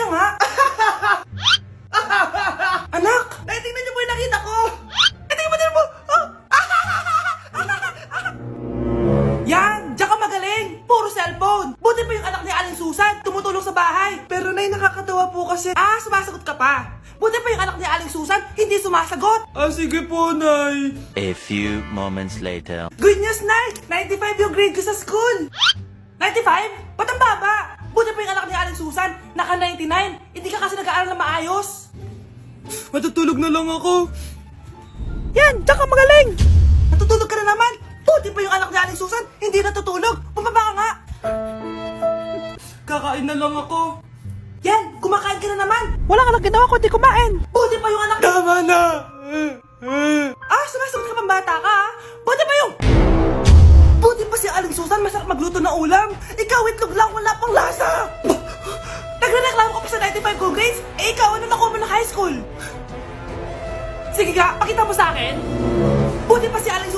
nga. Anak, naitingnan niyo po yung nakita ko. Tingnan mo din po. Yan, diyan ka magaling. Puro cellphone. Buti pa yung anak ni Aling Susan, tumutulong sa bahay. Pero nay, nakakatawa po kasi. Sumasagot ka pa. Buti pa yung anak ni Aling Susan, hindi sumasagot. Sige po, Nay. A few moments later. Good news, Nay! 95 yung grade ko sa school! 95? Ba't ang baba? Buti pa yung anak ni Aling Susan, naka 99. Hindi ka kasi nag-aaral na maayos. Matutulog na lang ako. Yan, diyan ka magaling! Natutulog ka na naman! Buti pa yung anak ni Aling Susan, hindi natutulog. Pumaba ka nga! Kakain na lang ako. Yan, kumakain ka na naman! Wala ka lang ginawa kundi kumain! Buti pa yung anak... Tama na! Sumasagot ka pang bata ka, ha? Buti pa yung... Buti pa si Aling Susan, masarap magluto ng ulam. Ikaw, itlog lang, wala pang lasa. Nagre-reklamo ka pa sa 95 good grades? Ikaw, ano nakuha mo ng high school? Sige ka, pakita mo sa akin. Buti pa si Aling Susan,